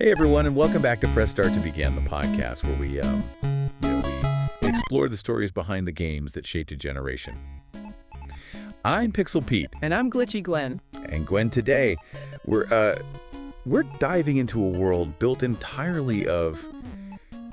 Hey everyone, and welcome back to Press Start to Begin, the podcast where we explore the stories behind the games that shaped a generation. I'm Pixel Pete. And I'm Glitchy Gwen. And Gwen, today we're diving into a world built entirely of,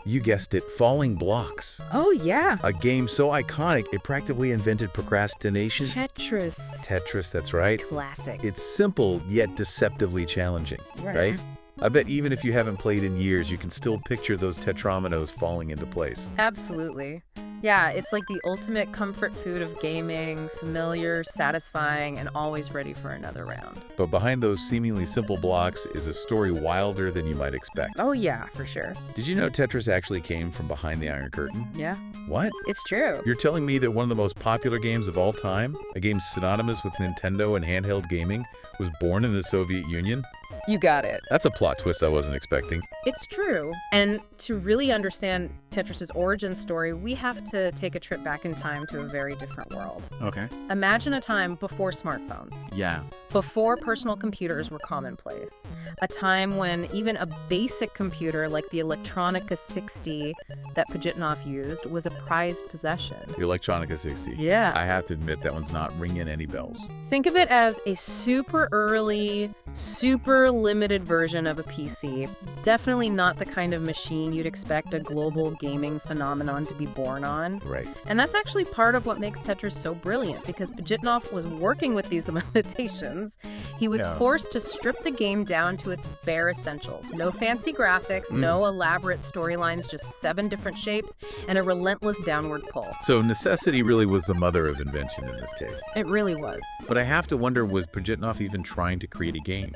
you guessed it, falling blocks. Oh, yeah. A game so iconic it practically invented procrastination. Tetris, that's right. Classic. It's simple yet deceptively challenging, right? I bet even if you haven't played in years, you can still picture those tetrominos falling into place. Absolutely. Yeah, it's like the ultimate comfort food of gaming, familiar, satisfying, and always ready for another round. But behind those seemingly simple blocks is a story wilder than you might expect. Oh yeah, for sure. Did you know Tetris actually came from behind the Iron Curtain? Yeah. What? It's true. You're telling me that one of the most popular games of all time, a game synonymous with Nintendo and handheld gaming, was born in the Soviet Union? You got it. That's a plot twist I wasn't expecting. It's true. And to really understand Tetris's origin story, we have to take a trip back in time to a very different world. Okay. Imagine a time before smartphones. Yeah. Before personal computers were commonplace. A time when even a basic computer like the Electronica 60 that Pajitnov used was a prized possession. The Electronica 60. Yeah. I have to admit that one's not ringing any bells. Think of it as a super early, super limited version of a PC. Definitely not the kind of machine you'd expect a global gaming phenomenon to be born on. Right. And that's actually part of what makes Tetris so brilliant, because Pajitnov was working with these limitations. He was forced to strip the game down to its bare essentials. No fancy graphics, no elaborate storylines, just 7 different shapes and a relentless downward pull. So necessity really was the mother of invention in this case. It really was. But I have to wonder, was Pajitnov even trying to create a game?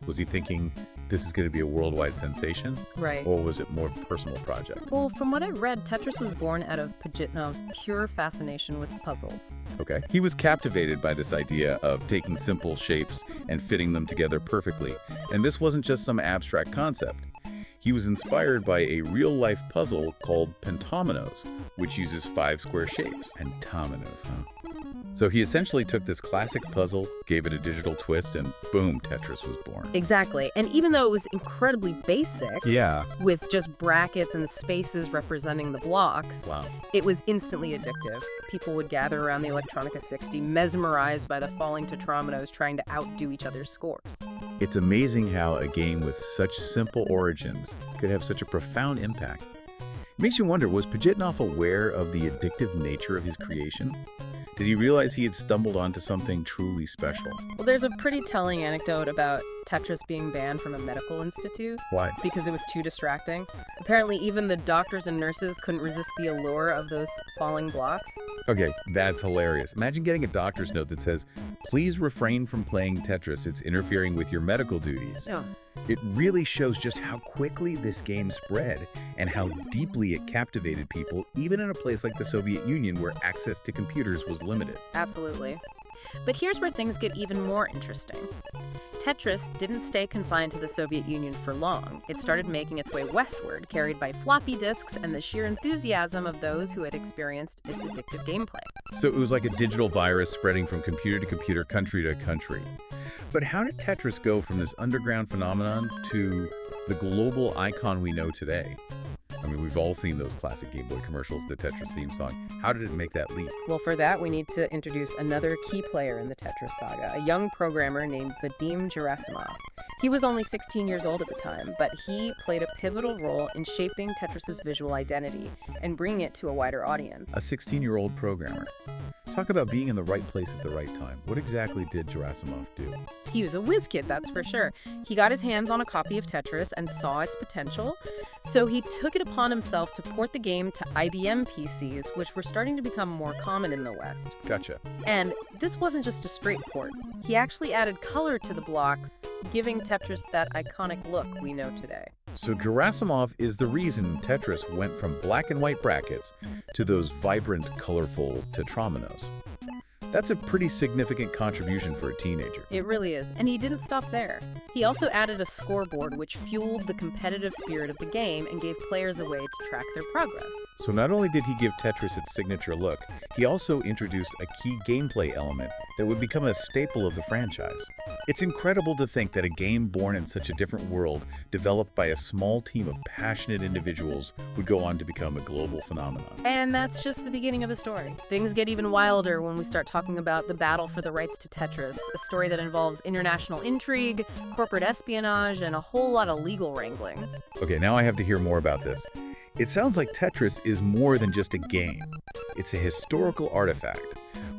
Was he thinking this is going to be a worldwide sensation? Right. Or was it more a personal project? Well, from what I've read, Tetris was born out of Pajitnov's pure fascination with puzzles. Okay. He was captivated by this idea of taking simple shapes and fitting them together perfectly. And this wasn't just some abstract concept. He was inspired by a real-life puzzle called pentominoes, which uses 5 square shapes. Pentominoes, huh? So he essentially took this classic puzzle, gave it a digital twist, and boom, Tetris was born. Exactly. And even though it was incredibly basic, with just brackets and spaces representing the blocks, it was instantly addictive. People would gather around the Electronica 60, mesmerized by the falling tetrominos trying to outdo each other's scores. It's amazing how a game with such simple origins could have such a profound impact. It makes you wonder, was Pajitnov aware of the addictive nature of his creation? Did he realize he had stumbled onto something truly special? Well, there's a pretty telling anecdote about Tetris being banned from a medical institute. Why? Because it was too distracting. Apparently, even the doctors and nurses couldn't resist the allure of those falling blocks. Okay, that's hilarious. Imagine getting a doctor's note that says, please refrain from playing Tetris. It's interfering with your medical duties. Oh. It really shows just how quickly this game spread and how deeply it captivated people, even in a place like the Soviet Union where access to computers was limited. Absolutely. But here's where things get even more interesting. Tetris didn't stay confined to the Soviet Union for long. It started making its way westward, carried by floppy disks and the sheer enthusiasm of those who had experienced its addictive gameplay. So it was like a digital virus spreading from computer to computer, country to country. But how did Tetris go from this underground phenomenon to the global icon we know today? I mean, we've all seen those classic Game Boy commercials, the Tetris theme song. How did it make that leap? Well, for that, we need to introduce another key player in the Tetris saga, a young programmer named Vadim Gerasimov. He was only 16 years old at the time, but he played a pivotal role in shaping Tetris's visual identity and bringing it to a wider audience. A 16-year-old programmer. Talk about being in the right place at the right time. What exactly did Gerasimov do? He was a whiz kid, that's for sure. He got his hands on a copy of Tetris and saw its potential, so he took it upon himself to port the game to IBM PCs, which were starting to become more common in the West. Gotcha. And this wasn't just a straight port. He actually added color to the blocks, giving Tetris that iconic look we know today. So Gerasimov is the reason Tetris went from black and white brackets to those vibrant, colorful tetrominos. That's a pretty significant contribution for a teenager. It really is. And he didn't stop there. He also added a scoreboard which fueled the competitive spirit of the game and gave players a way to track their progress. So not only did he give Tetris its signature look, he also introduced a key gameplay element that would become a staple of the franchise. It's incredible to think that a game born in such a different world, developed by a small team of passionate individuals, would go on to become a global phenomenon. And that's just the beginning of the story. Things get even wilder when we start talking about the battle for the rights to Tetris, a story that involves international intrigue, corporate espionage, and a whole lot of legal wrangling. Okay, now I have to hear more about this. It sounds like Tetris is more than just a game. It's a historical artifact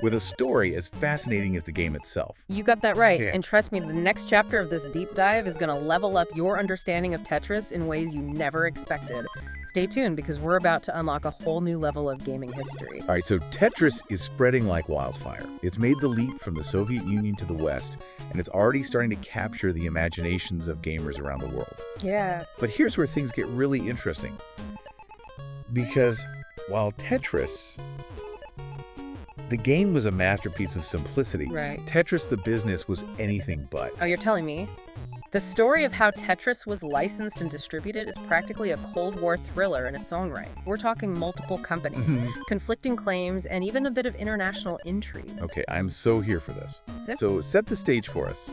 with a story as fascinating as the game itself. You got that right. Yeah. And trust me, the next chapter of this deep dive is going to level up your understanding of Tetris in ways you never expected. Stay tuned because we're about to unlock a whole new level of gaming history. All right, so Tetris is spreading like wildfire. It's made the leap from the Soviet Union to the West, and it's already starting to capture the imaginations of gamers around the world. Yeah. But here's where things get really interesting. Because while Tetris, the game was a masterpiece of simplicity, Right. Tetris the business was anything but. Oh, you're telling me? The story of how Tetris was licensed and distributed is practically a Cold War thriller in its own right. We're talking multiple companies, conflicting claims, and even a bit of international intrigue. Okay, I'm so here for this. Yep. So set the stage for us.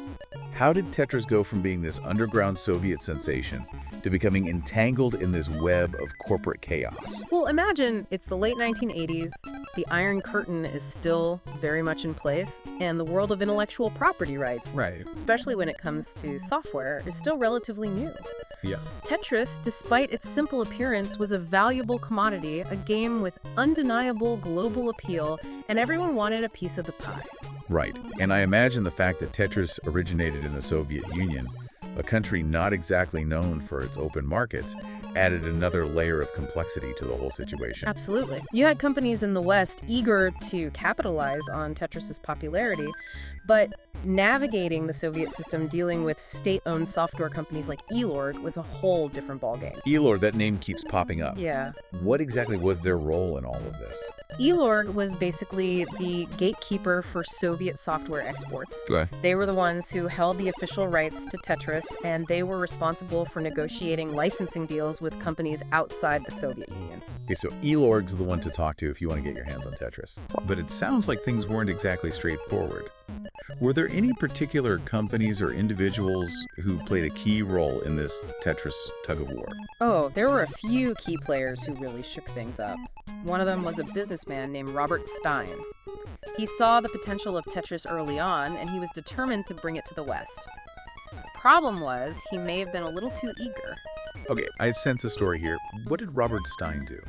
How did Tetris go from being this underground Soviet sensation to becoming entangled in this web of corporate chaos? Well, imagine it's the late 1980s, the Iron Curtain is still very much in place, and the world of intellectual property rights, Right. especially when it comes to software, is still relatively new. Yeah. Tetris, despite its simple appearance, was a valuable commodity, a game with undeniable global appeal, and everyone wanted a piece of the pie. Right. And I imagine the fact that Tetris originated in the Soviet Union, a country not exactly known for its open markets, added another layer of complexity to the whole situation. Absolutely. You had companies in the West eager to capitalize on Tetris's popularity, but navigating the Soviet system dealing with state-owned software companies like Elorg was a whole different ballgame. Elor, that name keeps popping up. Yeah. What exactly was their role in all of this? Elorg was basically the gatekeeper for Soviet software exports. Okay. They were the ones who held the official rights to Tetris, and they were responsible for negotiating licensing deals with companies outside the Soviet Union. Okay, so Elorg's the one to talk to if you want to get your hands on Tetris. But it sounds like things weren't exactly straightforward. Were there any particular companies or individuals who played a key role in this Tetris tug-of-war? Oh, there were a few key players who really shook things up. One of them was a businessman named Robert Stein. He saw the potential of Tetris early on, and he was determined to bring it to the West. Problem was, he may have been a little too eager. Okay, I sense a story here. What did Robert Stein do?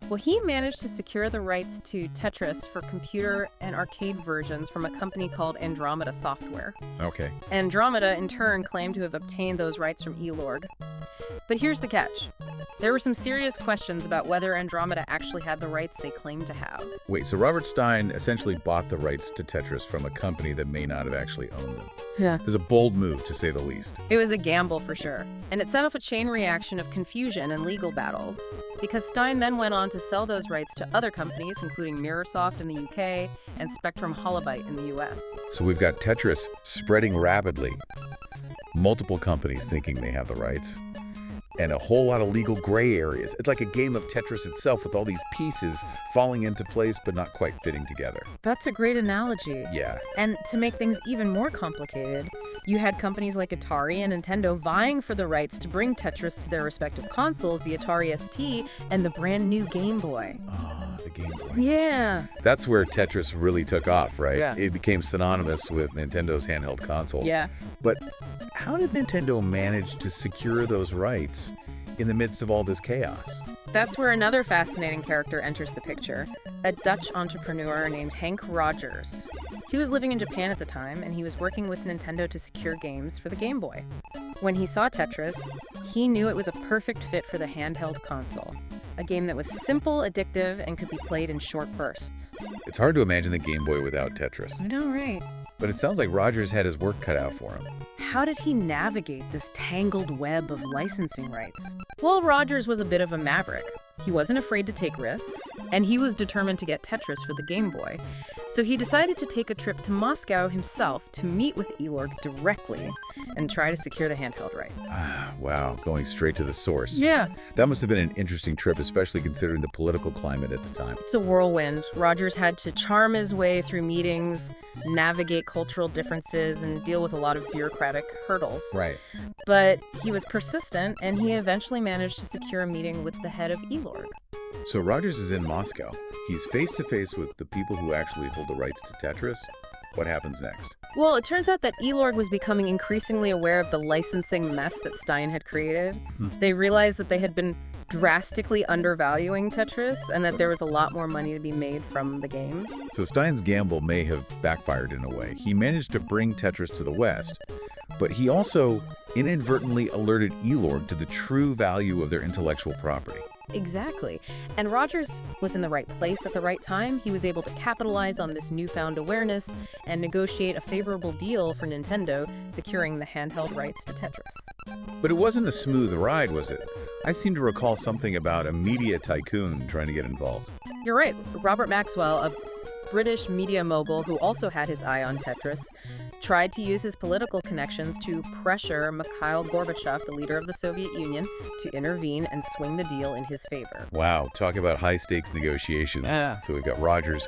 Well, he managed to secure the rights to Tetris for computer and arcade versions from a company called Andromeda Software. Okay. Andromeda, in turn, claimed to have obtained those rights from Elorg. But here's the catch. There were some serious questions about whether Andromeda actually had the rights they claimed to have. Wait, so Robert Stein essentially bought the rights to Tetris from a company that may not have actually owned them. Yeah. There's a bold move, to say the least. It was a gamble for sure. And it set off a chain reaction of confusion and legal battles. Because Stein then went on to sell those rights to other companies, including Mirrorsoft in the UK and Spectrum Holobyte in the US. So we've got Tetris spreading rapidly, multiple companies thinking they have the rights, and a whole lot of legal gray areas. It's like a game of Tetris itself with all these pieces falling into place but not quite fitting together. That's a great analogy. Yeah. And to make things even more complicated, you had companies like Atari and Nintendo vying for the rights to bring Tetris to their respective consoles, the Atari ST and the brand new Game Boy. Ah, the Game Boy. Yeah. That's where Tetris really took off, right? Yeah. It became synonymous with Nintendo's handheld console. Yeah. But how did Nintendo manage to secure those rights in the midst of all this chaos? That's where another fascinating character enters the picture, a Dutch entrepreneur named Henk Rogers. He was living in Japan at the time, and he was working with Nintendo to secure games for the Game Boy. When he saw Tetris, he knew it was a perfect fit for the handheld console, a game that was simple, addictive, and could be played in short bursts. It's hard to imagine the Game Boy without Tetris. I know, right? But it sounds like Rogers had his work cut out for him. How did he navigate this tangled web of licensing rights? Well, Rogers was a bit of a maverick. He wasn't afraid to take risks, and he was determined to get Tetris for the Game Boy. So he decided to take a trip to Moscow himself to meet with Elorg directly and try to secure the handheld rights. Wow, going straight to the source. Yeah. That must have been an interesting trip, especially considering the political climate at the time. It's a whirlwind. Rogers had to charm his way through meetings, navigate cultural differences, and deal with a lot of bureaucratic hurdles. Right. But he was persistent, and he eventually managed to secure a meeting with the head of Elorg. So Rogers is in Moscow. He's face-to-face with the people who actually hold the rights to Tetris. What happens next? Well, it turns out that Elorg was becoming increasingly aware of the licensing mess that Stein had created. They realized that they had been drastically undervaluing Tetris and that there was a lot more money to be made from the game. So Stein's gamble may have backfired in a way. He managed to bring Tetris to the West, but he also inadvertently alerted Elorg to the true value of their intellectual property. Exactly. And Rogers was in the right place at the right time. He was able to capitalize on this newfound awareness and negotiate a favorable deal for Nintendo, securing the handheld rights to Tetris. But it wasn't a smooth ride, was it? I seem to recall something about a media tycoon trying to get involved. You're right. Robert Maxwell, a British media mogul who also had his eye on Tetris, tried to use his political connections to pressure Mikhail Gorbachev, the leader of the Soviet Union, to intervene and swing the deal in his favor. Wow, talk about high-stakes negotiations. Yeah. So we've got Rogers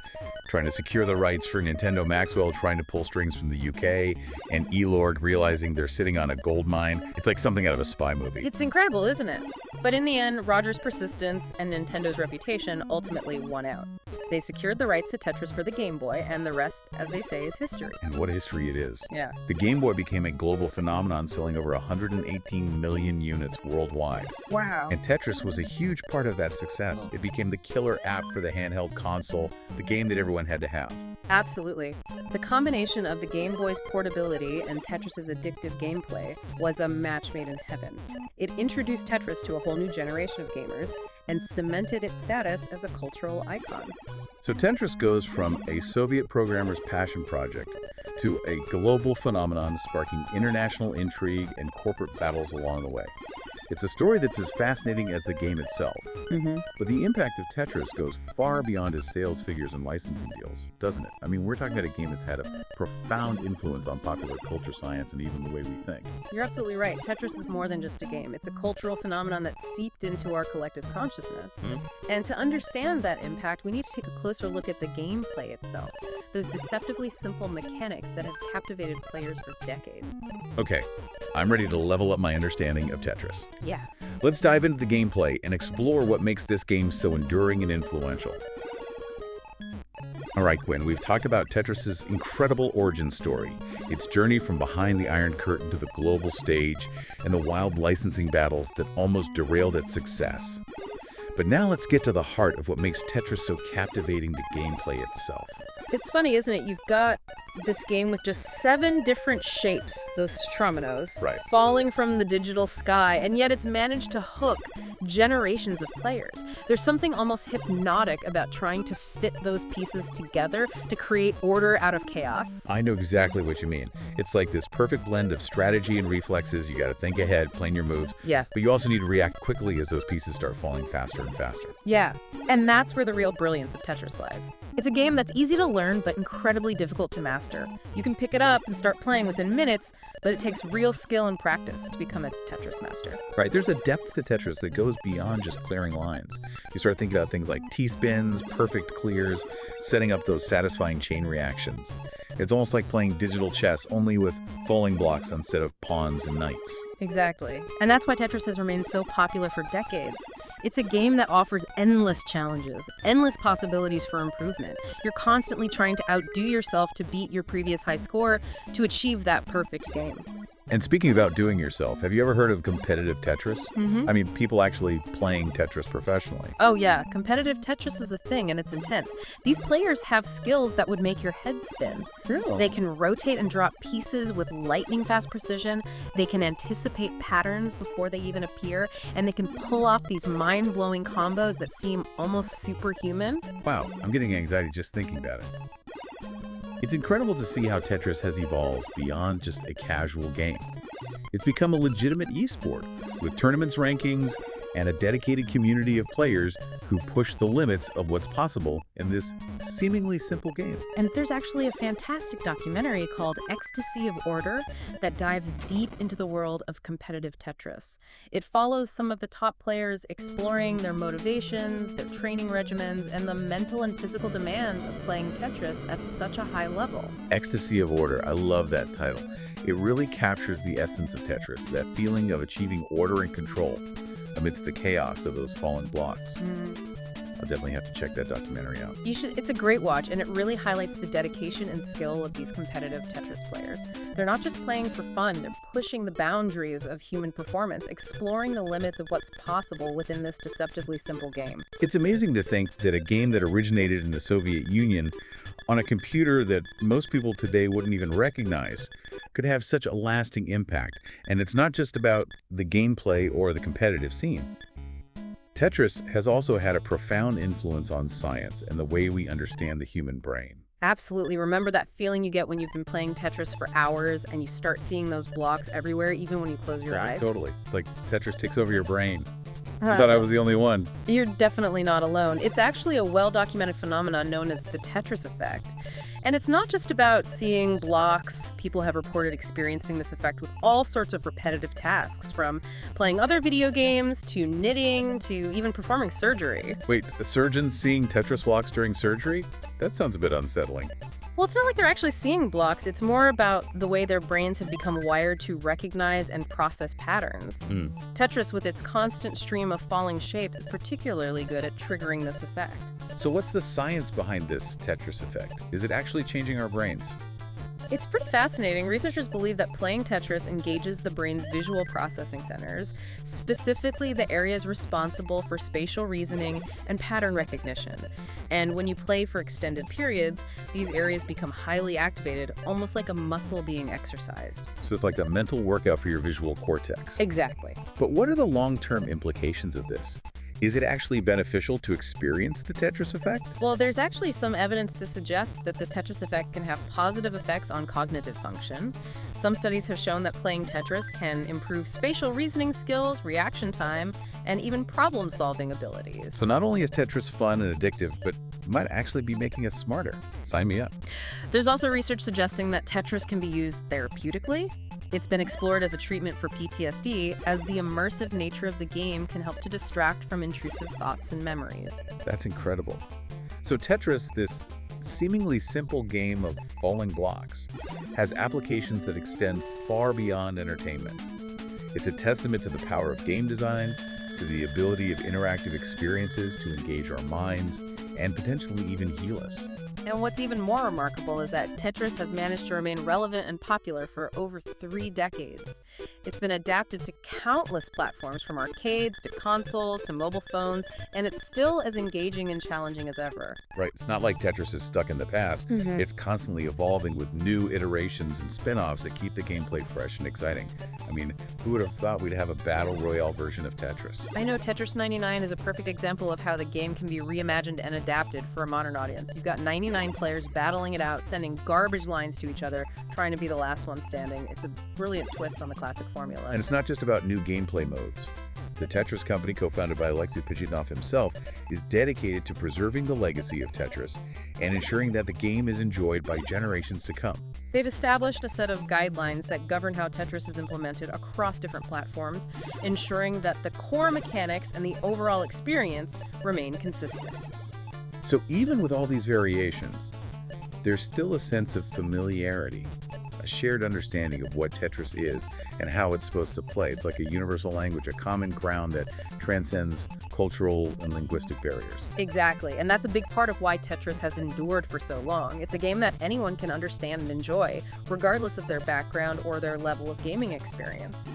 trying to secure the rights for Nintendo, Maxwell trying to pull strings from the UK, and Elorg realizing they're sitting on a gold mine. It's like something out of a spy movie. It's incredible, isn't it? But in the end, Rogers' persistence and Nintendo's reputation ultimately won out. They secured the rights to Tetris for the Game Boy, and the rest, as they say, is history. And what history it is. Yeah. The Game Boy became a global phenomenon, selling over 118 million units worldwide. Wow. And Tetris was a huge part of that success. It became the killer app for the handheld console, the game that everyone had to have. Absolutely. The combination of the Game Boy's portability and Tetris's addictive gameplay was a match made in heaven. It introduced Tetris to a whole new generation of gamers and cemented its status as a cultural icon. So Tetris goes from a Soviet programmer's passion project to a global phenomenon sparking international intrigue and corporate battles along the way. It's a story that's as fascinating as the game itself. But the impact of Tetris goes far beyond its sales figures and licensing deals, doesn't it? I mean, we're talking about a game that's had a profound influence on popular culture, science, and even the way we think. You're absolutely right. Tetris is more than just a game. It's a cultural phenomenon that seeped into our collective consciousness. And to understand that impact, we need to take a closer look at the gameplay itself, those deceptively simple mechanics that have captivated players for decades. Okay, I'm ready to level up my understanding of Tetris. Yeah. Let's dive into the gameplay and explore what makes this game so enduring and influential. All right, Gwen, we've talked about Tetris's incredible origin story, its journey from behind the Iron Curtain to the global stage, and the wild licensing battles that almost derailed its success. But now let's get to the heart of what makes Tetris so captivating, the gameplay itself. It's funny, isn't it? You've got this game with just 7 different shapes, those trominoes, Right. falling from the digital sky, and yet it's managed to hook generations of players. There's something almost hypnotic about trying to fit those pieces together to create order out of chaos. I know exactly what you mean. It's like this perfect blend of strategy and reflexes. You got to think ahead, plan your moves. Yeah. But you also need to react quickly as those pieces start falling faster and faster. Yeah, and that's where the real brilliance of Tetris lies. It's a game that's easy to learn but incredibly difficult to master. You can pick it up and start playing within minutes, but it takes real skill and practice to become a Tetris master. Right, there's a depth to Tetris that goes beyond just clearing lines. You start thinking about things like T-spins, perfect clears, setting up those satisfying chain reactions. It's almost like playing digital chess, only with falling blocks instead of pawns and knights. Exactly. And that's why Tetris has remained so popular for decades. It's a game that offers endless challenges, endless possibilities for improvement. You're constantly trying to outdo yourself to beat your previous high score to achieve that perfect game. And speaking of outdoing yourself, have you ever heard of competitive Tetris? I mean, people actually playing Tetris professionally. Oh yeah, competitive Tetris is a thing and it's intense. These players have skills that would make your head spin. Really? They can rotate and drop pieces with lightning fast precision. They can anticipate patterns before they even appear. And they can pull off these mind-blowing combos that seem almost superhuman. Wow, I'm getting anxiety just thinking about it. It's incredible to see how Tetris has evolved beyond just a casual game. It's become a legitimate esport with tournaments, rankings, and a dedicated community of players who push the limits of what's possible in this seemingly simple game. And there's actually a fantastic documentary called Ecstasy of Order that dives deep into the world of competitive Tetris. It follows some of the top players exploring their motivations, their training regimens, and the mental and physical demands of playing Tetris at such a high level. Ecstasy of Order, I love that title. It really captures the essence of Tetris, that feeling of achieving order and control amidst the chaos of those fallen blocks. I'll definitely have to check that documentary out. You should. It's a great watch, and it really highlights the dedication and skill of these competitive Tetris players. They're not just playing for fun, they're pushing the boundaries of human performance, exploring the limits of what's possible within this deceptively simple game. It's amazing to think that a game that originated in the Soviet Union on a computer that most people today wouldn't even recognize could have such a lasting impact. And it's not just about the gameplay or the competitive scene. Tetris has also had a profound influence on science and the way we understand the human brain. Absolutely. Remember that feeling you get when you've been playing Tetris for hours and you start seeing those blocks everywhere, even when you close your eyes? Totally. It's like Tetris takes over your brain. I thought I was the only one. You're definitely not alone. It's actually a well-documented phenomenon known as the Tetris Effect. And it's not just about seeing blocks. People have reported experiencing this effect with all sorts of repetitive tasks, from playing other video games to knitting to even performing surgery. Wait, a surgeon seeing Tetris blocks during surgery? That sounds a bit unsettling. Well, it's not like they're actually seeing blocks. It's more about the way their brains have become wired to recognize and process patterns. Tetris, with its constant stream of falling shapes, is particularly good at triggering this effect. So what's the science behind this Tetris effect? Is it actually changing our brains? It's pretty fascinating. Researchers believe that playing Tetris engages the brain's visual processing centers, specifically the areas responsible for spatial reasoning and pattern recognition. And when you play for extended periods, these areas become highly activated, almost like a muscle being exercised. So it's like a mental workout for your visual cortex. Exactly. But what are the long-term implications of this? Is it actually beneficial to experience the Tetris effect? Well, there's actually some evidence to suggest that the Tetris effect can have positive effects on cognitive function. Some studies have shown that playing Tetris can improve spatial reasoning skills, reaction time, and even problem-solving abilities. So not only is Tetris fun and addictive, but it might actually be making us smarter. Sign me up. There's also research suggesting that Tetris can be used therapeutically. It's been explored as a treatment for PTSD, as the immersive nature of the game can help to distract from intrusive thoughts and memories. That's incredible. So Tetris, this seemingly simple game of falling blocks, has applications that extend far beyond entertainment. It's a testament to the power of game design, to the ability of interactive experiences to engage our minds, and potentially even heal us. And what's even more remarkable is that Tetris has managed to remain relevant and popular for over 3 decades. It's been adapted to countless platforms, from arcades to consoles to mobile phones, and it's still as engaging and challenging as ever. Right, it's not like Tetris is stuck in the past. It's constantly evolving with new iterations and spin-offs that keep the gameplay fresh and exciting. I mean, who would have thought we'd have a battle royale version of Tetris? I know Tetris 99 is a perfect example of how the game can be reimagined and adapted for a modern audience. You've got 99 players battling it out, sending garbage lines to each other, trying to be the last one standing. It's a brilliant twist on the classic formula. And it's not just about new gameplay modes. The Tetris company, co-founded by Alexey Pajitnov himself, is dedicated to preserving the legacy of Tetris and ensuring that the game is enjoyed by generations to come. They've established a set of guidelines that govern how Tetris is implemented across different platforms, ensuring that the core mechanics and the overall experience remain consistent. So even with all these variations, there's still a sense of familiarity, a shared understanding of what Tetris is and how it's supposed to play. It's like a universal language, a common ground that transcends cultural and linguistic barriers. Exactly, and that's a big part of why Tetris has endured for so long. It's a game that anyone can understand and enjoy, regardless of their background or their level of gaming experience.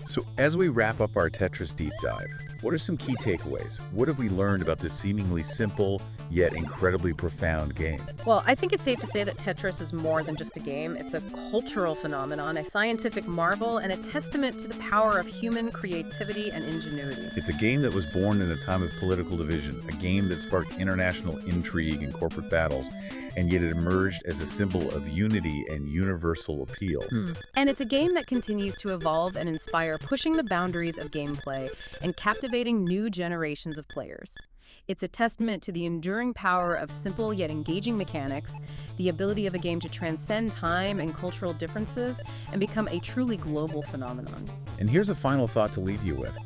So as we wrap up our Tetris deep dive, what are some key takeaways? What have we learned about this seemingly simple yet incredibly profound game? Well, I think it's safe to say that Tetris is more than just a game. It's a cultural phenomenon, a scientific marvel, and a testament to the power of human creativity and ingenuity. It's a game that was born in a time of political division, a game that sparked international intrigue and corporate battles, and yet it emerged as a symbol of unity and universal appeal. And it's a game that continues to evolve and inspire, pushing the boundaries of gameplay and captivating new generations of players. It's a testament to the enduring power of simple yet engaging mechanics, the ability of a game to transcend time and cultural differences, and become a truly global phenomenon. And here's a final thought to leave you with.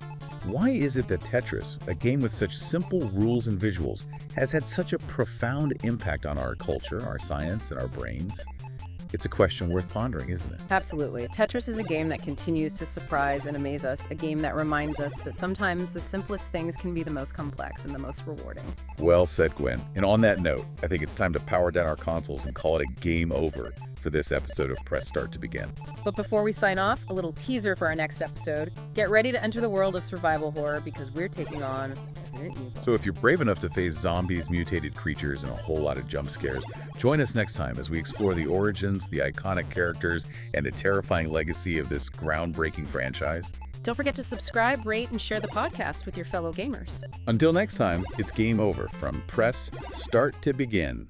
Why is it that Tetris, a game with such simple rules and visuals, has had such a profound impact on our culture, our science, and our brains? It's a question worth pondering, isn't it? Absolutely. Tetris is a game that continues to surprise and amaze us, a game that reminds us that sometimes the simplest things can be the most complex and the most rewarding. Well said, Gwen. And on that note, I think it's time to power down our consoles and call it a game over for this episode of Press Start to Begin. But before we sign off, a little teaser for our next episode. Get ready to enter the world of survival horror because we're taking on Resident Evil. So if you're brave enough to face zombies, mutated creatures, and a whole lot of jump scares, join us next time as we explore the origins, the iconic characters, and the terrifying legacy of this groundbreaking franchise. Don't forget to subscribe, rate, and share the podcast with your fellow gamers. Until next time, it's game over from Press Start to Begin.